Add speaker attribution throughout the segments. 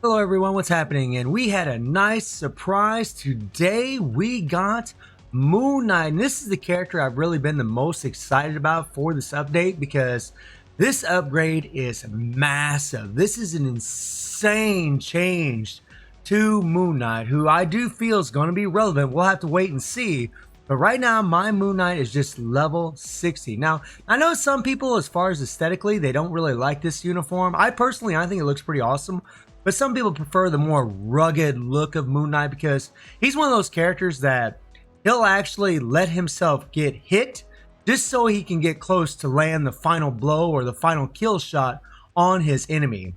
Speaker 1: Hello everyone, what's happening? And we had a nice surprise. Today we got Moon Knight, and this is the character I've really been the most excited about for this update because this upgrade is massive. This is an insane change to Moon Knight, who I do feel is going to be relevant. We'll have to wait and see. But right now, my Moon Knight is just level 60. Now, I know some people, as far as aesthetically, they don't really like this uniform. I think it looks pretty awesome. But some people prefer the more rugged look of Moon Knight because he's one of those characters that he'll actually let himself get hit just so he can get close to land the final blow or the final kill shot on his enemy,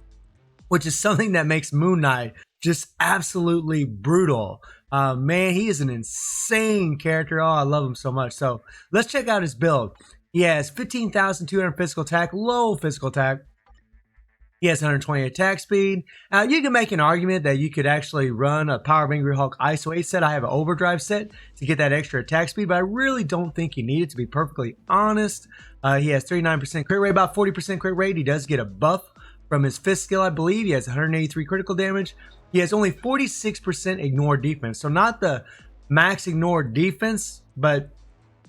Speaker 1: which is something that makes Moon Knight just absolutely brutal. Man, he is an insane character. Oh, I love him so much. So let's check out his build. He has 15,200 physical attack, low physical attack. He has 120 attack speed. Now, you can make an argument that you could actually run a Power of Angry Hulk ISO 8 set. I have an overdrive set to get that extra attack speed, but I really don't think you need it, to be perfectly honest. He has 39% crit rate, about 40% crit rate. He does get a buff from his fifth skill, I believe. He has 183 critical damage. He has only 46% ignore defense. So not the max ignore defense, but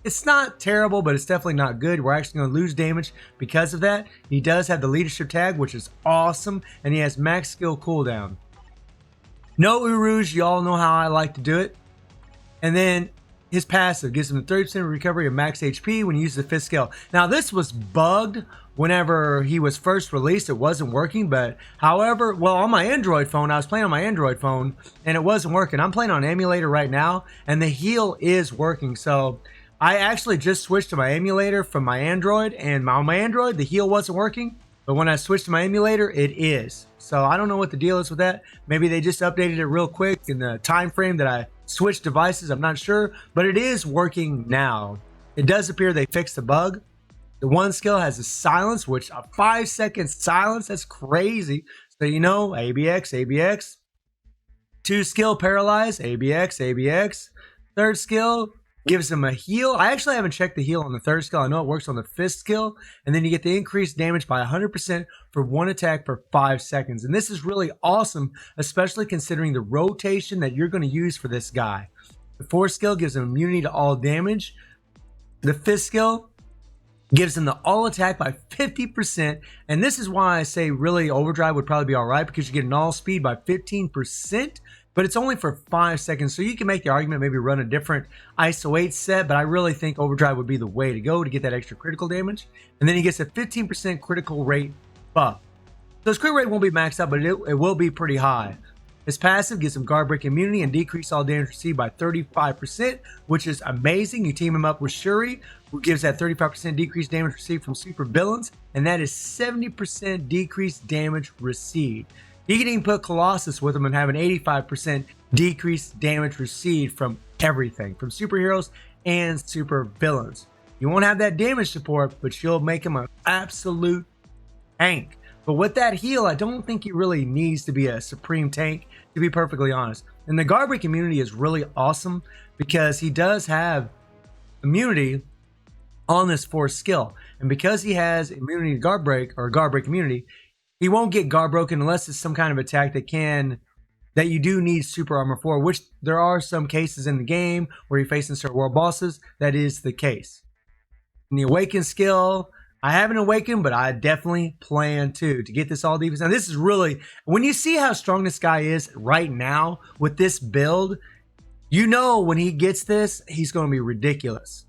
Speaker 1: it's not terrible, but it's definitely not good. We're actually going to lose damage because of that. He does have the leadership tag, which is awesome, and he has max skill cooldown. No Urus, you all know how I like to do it. And then his passive gives him a 30% recovery of max HP when he uses the fifth skill. Now, this was bugged whenever he was first released. It wasn't working, but however, well, on my Android phone, I was playing on my Android phone, and it wasn't working. I'm playing on emulator right now, and the heal is working. So I actually just switched to my emulator from my Android, and on my Android, the heal wasn't working, but when I switched to my emulator, it is. So I don't know what the deal is with that. Maybe they just updated it real quick in the time frame that I switched devices. I'm not sure, but it is working now. It does appear they fixed the bug. The one skill has a silence, which a 5-second silence, that's crazy. So you know, ABX, ABX. Two skill paralyze, ABX, ABX. Third skill gives him a heal. I actually haven't checked the heal on the third skill. I know it works on the fifth skill. And then you get the increased damage by 100% for one attack per 5 seconds. And this is really awesome, especially considering the rotation that you're going to use for this guy. The fourth skill gives him immunity to all damage. The fifth skill gives him the all attack by 50%. And this is why I say really overdrive would probably be all right, because you get an all speed by 15%. But it's only for 5 seconds, so you can make the argument maybe run a different ISO 8 set, but I really think overdrive would be the way to go to get that extra critical damage. And then he gets a 15% critical rate buff. So his crit rate won't be maxed out, but it will be pretty high. His passive gives him guard break immunity and decrease all damage received by 35%, which is amazing. You team him up with Shuri, who gives that 35% decreased damage received from super villains, and that is 70% decreased damage received. You can even put Colossus with him and have an 85% decreased damage received from everything, from superheroes and super villains. You won't have that damage support, but you'll make him an absolute tank. But with that heal, I don't think he really needs to be a supreme tank, to be perfectly honest. And the guard break immunity is really awesome because he does have immunity on this fourth skill. And because he has immunity to guard break, or guard break immunity, he won't get guard broken unless it's some kind of attack that you do need super armor for, which there are some cases in the game where you're facing certain world bosses. That is the case. In the awaken skill, I haven't awakened, but I definitely plan to get this all defense. Now this is really, when you see how strong this guy is right now with this build, you know when he gets this, he's going to be ridiculous.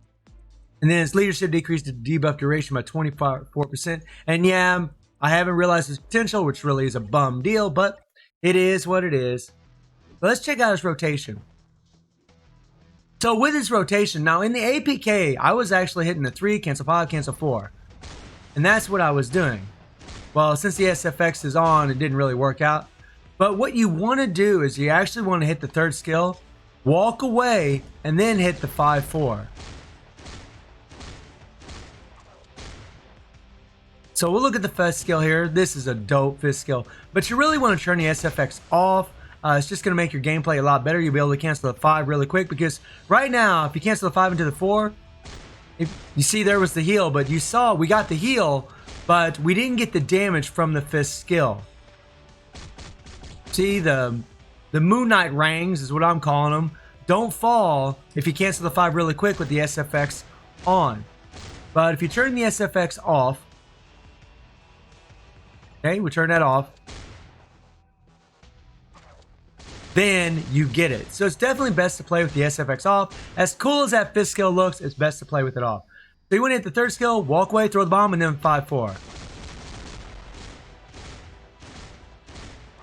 Speaker 1: And then his leadership decreased the debuff duration by 24%. And yeah, I haven't realized his potential, which really is a bum deal, but it is what it is. But let's check out his rotation. So with his rotation, now in the APK, I was actually hitting the 3, cancel 5, cancel 4. And that's what I was doing. Well, since the SFX is on, it didn't really work out. But what you want to do is you actually want to hit the third skill, walk away, and then hit the 5-4. So we'll look at the fifth skill here. This is a dope fifth skill, but you really want to turn the SFX off. It's just going to make your gameplay a lot better. You'll be able to cancel the 5 really quick, because right now, if you cancel the 5 into the 4, if you see there was the heal, but you saw we got the heal, but we didn't get the damage from the fifth skill. See, the Moon Knight rangs is what I'm calling them. Don't fall if you cancel the 5 really quick with the SFX on. But if you turn the SFX off, okay, we turn that off, then you get it. So it's definitely best to play with the SFX off. As cool as that 5th skill looks, it's best to play with it off. So you want to hit the 3rd skill, walk away, throw the bomb, and then 5-4.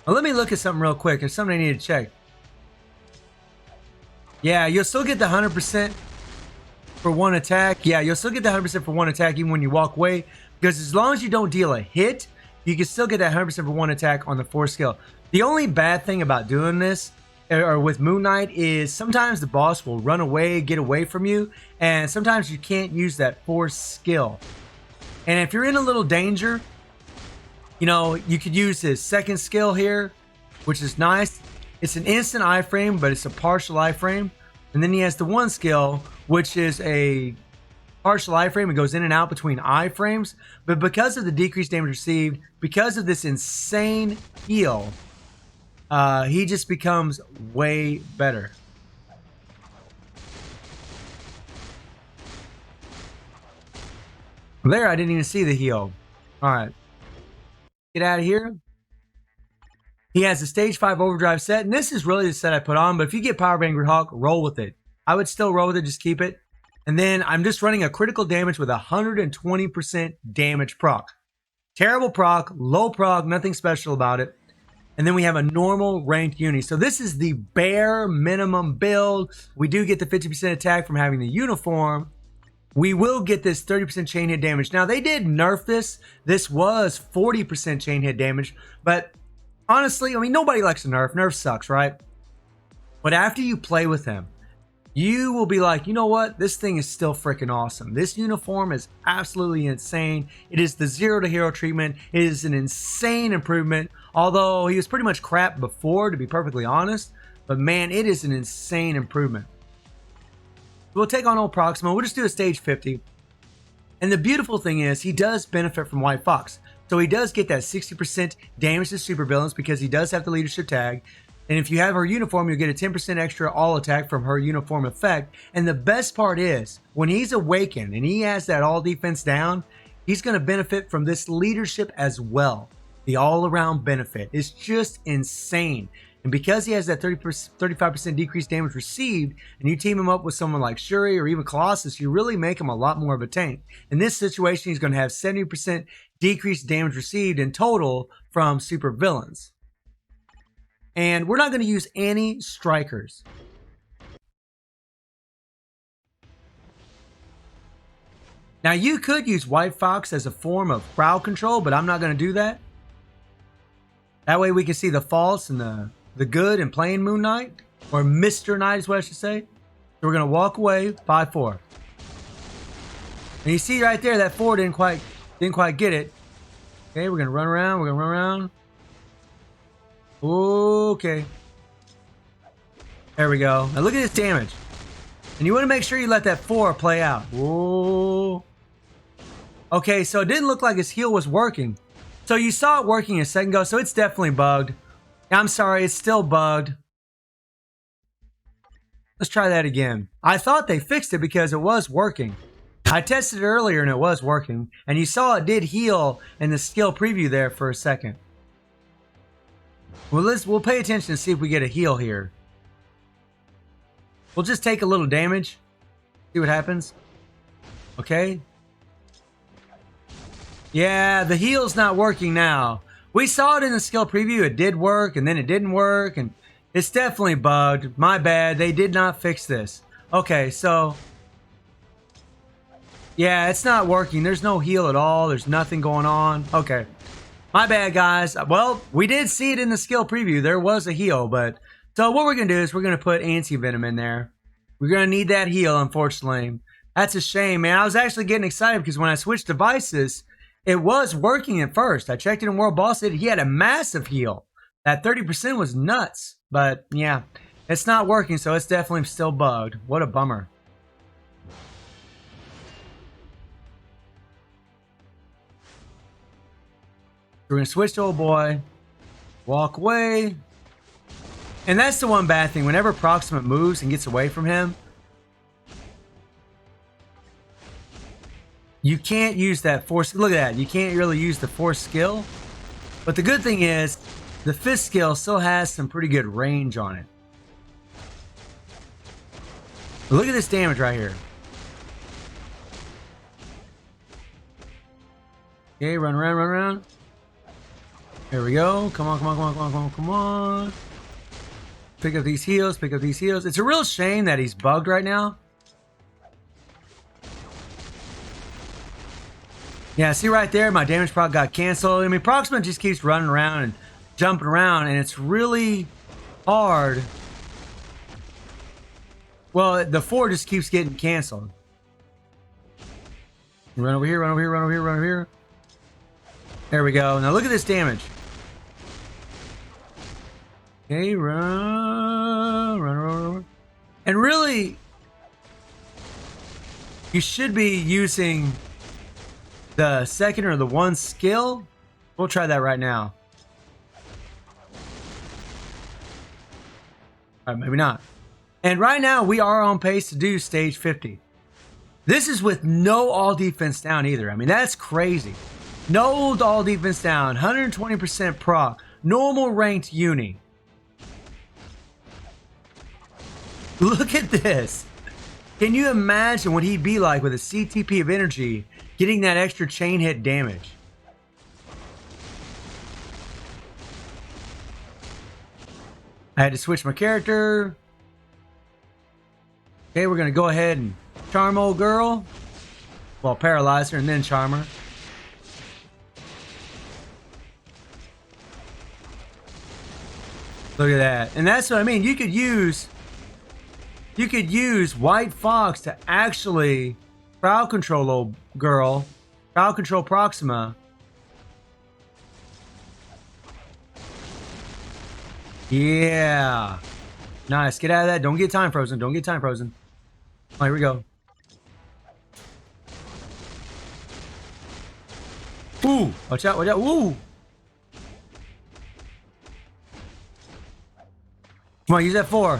Speaker 1: Now let me look at something real quick. There's something I need to check. Yeah, you'll still get the 100% for one attack. Yeah, you'll still get the 100% for one attack even when you walk away. Because as long as you don't deal a hit, you can still get that 100% for one attack on the 4th skill. The only bad thing about doing this, or with Moon Knight, is sometimes the boss will run away, get away from you, and sometimes you can't use that 4th skill. And if you're in a little danger, you know, you could use his 2nd skill here, which is nice. It's an instant iframe, but it's a partial iframe. And then he has the 1 skill, which is a partial iframe. It goes in and out between iframes. But because of the decreased damage received, because of this insane heal, he just becomes way better. There, I didn't even see the heal. All right. Get out of here. He has a stage 5 overdrive set, and this is really the set I put on, but if you get Power of Angry Hawk, roll with it. I would still roll with it, just keep it. And then I'm just running a critical damage with 120% damage proc. Terrible proc, low proc, nothing special about it. And then we have a normal ranked uni. So this is the bare minimum build. We do get the 50% attack from having the uniform. We will get this 30% chain hit damage. Now, they did nerf this. This was 40% chain hit damage. But honestly, I mean, nobody likes a nerf. Nerf sucks, right? But after you play with him, you will be like, you know what? This thing is still freaking awesome. This uniform is absolutely insane. It is the 0 to hero treatment. It is an insane improvement. Although he was pretty much crap before, to be perfectly honest. But man, it is an insane improvement. We'll take on old Proxima. We'll just do a stage 50. And the beautiful thing is, he does benefit from White Fox. So he does get that 60% damage to supervillains because he does have the leadership tag. And if you have her uniform, you'll get a 10% extra all attack from her uniform effect. And the best part is, when he's awakened and he has that all defense down, he's going to benefit from this leadership as well. The all-around benefit is just insane. And because he has that 35% decreased damage received, and you team him up with someone like Shuri or even Colossus, you really make him a lot more of a tank. In this situation, he's going to have 70% decreased damage received in total from super villains. And we're not going to use any strikers. Now, you could use White Fox as a form of crowd control, but I'm not going to do that. That way we can see the false and the good in playing Moon Knight, or Mr. Knight is what I should say. So we're going to walk away 5-4. And you see right there that 4 didn't quite get it. Okay, we're going to run around. We're going to run around. Okay. There we go. Now look at this damage. And you want to make sure you let that 4 play out. Whoa. Okay, so it didn't look like his heal was working. So you saw it working a second ago, so it's definitely bugged. I'm sorry, it's still bugged. Let's try that again. I thought they fixed it because it was working. I tested it earlier and it was working. And you saw it did heal in the skill preview there for a second. Well, we'll pay attention to see if we get a heal here. We'll just take a little damage. See what happens. Okay. Yeah, the heal's not working now. We saw it in the skill preview. It did work, and then it didn't work, and it's definitely bugged. My bad. They did not fix this. Okay, so... yeah, it's not working. There's no heal at all. There's nothing going on. Okay. My bad, guys. Well, we did see it in the skill preview. There was a heal, but... so what we're going to do is we're going to put anti-venom in there. We're going to need that heal, unfortunately. That's a shame, man. I was actually getting excited because when I switched devices... it was working at first. I checked it in World Boss. He had a massive heal. That 30% was nuts. But, yeah, it's not working, so it's definitely still bugged. What a bummer. We're going to switch to old boy. Walk away. And that's the one bad thing. Whenever Proxima moves and gets away from him, you can't use that force. Look at that. You can't really use the force skill. But the good thing is, the fifth skill still has some pretty good range on it. Look at this damage right here. Okay, run around, run around. There we go. Come on, come on, come on, come on, come on, come on. Pick up these heals, pick up these heals. It's a real shame that he's bugged right now. Yeah, see right there, my damage proc got canceled. I mean, Proxima just keeps running around and jumping around, and it's really hard. Well, the 4 just keeps getting canceled. Run over here, run over here, run over here, run over here. There we go. Now look at this damage. Okay, run, run, run, run. And really, you should be using the second or the 1 skill. We'll try that right now. All right, maybe not. And right now, we are on pace to do stage 50. This is with no all defense down either. I mean, that's crazy. No all defense down, 120% proc, normal ranked uni. Look at this. Can you imagine what he'd be like with a CTP of energy getting that extra chain hit damage? I had to switch my character. Okay, we're going to go ahead and charm old girl. Well, paralyze her and then charm her. Look at that. And that's what I mean. You could use White Fox to actually crowd control old girl. Crowd control Proxima. Yeah. Nice. Get out of that. Don't get time frozen. Don't get time frozen. Oh, here we go. Ooh. Watch out. Watch out. Ooh. Come on. Use that 4.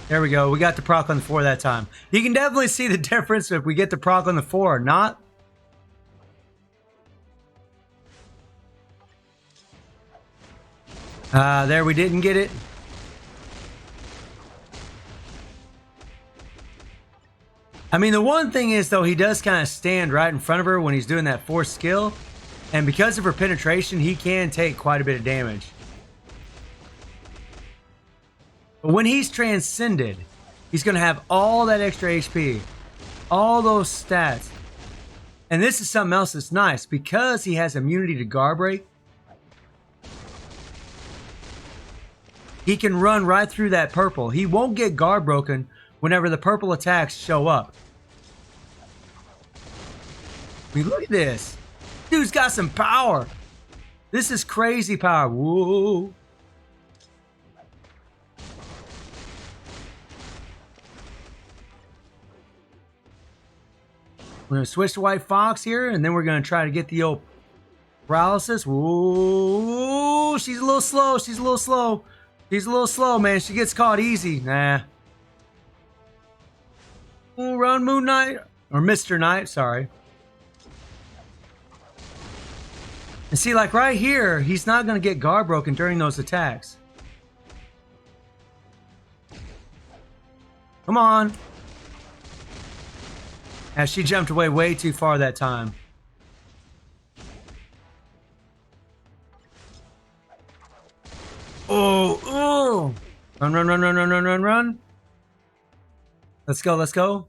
Speaker 1: There we go. We got the proc on the 4 that time. You can definitely see the difference if we get the proc on the 4 or not. There we didn't get it. I mean, the one thing is, though, he does kind of stand right in front of her when he's doing that 4th skill. And because of her penetration, he can take quite a bit of damage. But when he's transcended, he's going to have all that extra HP. All those stats. And this is something else that's nice. Because he has immunity to guard break, he can run right through that purple. He won't get guard broken whenever the purple attacks show up. I mean, look at this. Dude's got some power. This is crazy power. Whoa. We're going to switch to White Fox here, and then we're going to try to get the old paralysis. Whoa. She's a little slow. She's a little slow. She's a little slow, man. She gets caught easy. Nah. Ooh, run, Moon Knight. Or Mr. Knight, sorry. And see, like right here, he's not going to get guard broken during those attacks. Come on. As she jumped away way too far that time. Oh, oh. Run, run, run, run, run, run, run, run. Let's go, let's go.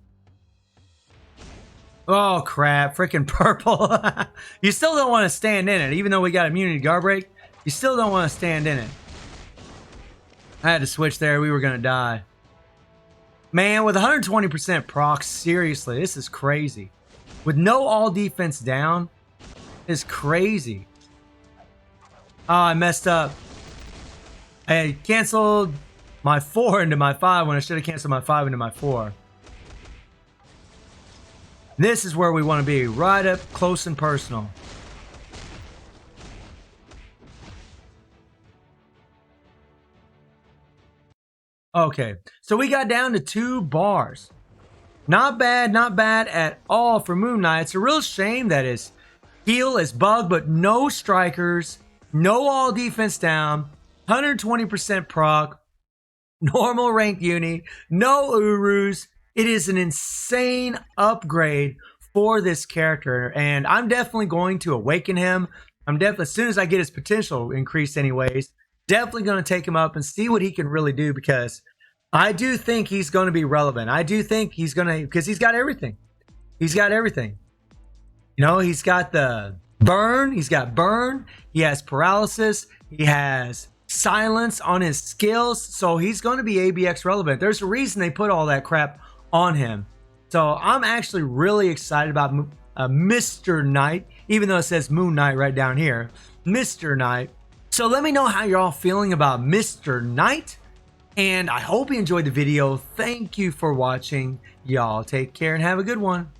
Speaker 1: Oh, crap. Freaking purple. You still don't want to stand in it. Even though we got immunity to guard break, you still don't want to stand in it. I had to switch there. We were going to die. Man, with 120% proc, seriously, this is crazy. With no all defense down, it's crazy. Oh, I messed up. I canceled my 4 into my 5 when I should have canceled my 5 into my 4. This is where we want to be, right up close and personal. Okay, so we got down to 2 bars. Not bad at all for Moon Knight. It's a real shame that his heal is bugged, but no strikers, no all defense down, 120% proc, normal rank uni, no Urus. It is an insane upgrade for this character, and I'm definitely going to awaken him. I'm definitely, as soon as I get his potential increased anyways, definitely going to take him up and see what he can really do, because I do think he's going to be relevant. I do think he's going to, because he's got everything. He's got everything. You know, he's got the burn. He's got burn. He has paralysis. He has silence on his skills. So he's going to be ABX relevant. There's a reason they put all that crap on him. So I'm actually really excited about Mr. Knight, even though it says Moon Knight right down here. Mr. Knight. So let me know how you're all feeling about Mr. Knight. And I hope you enjoyed the video. Thank you for watching. Y'all take care and have a good one.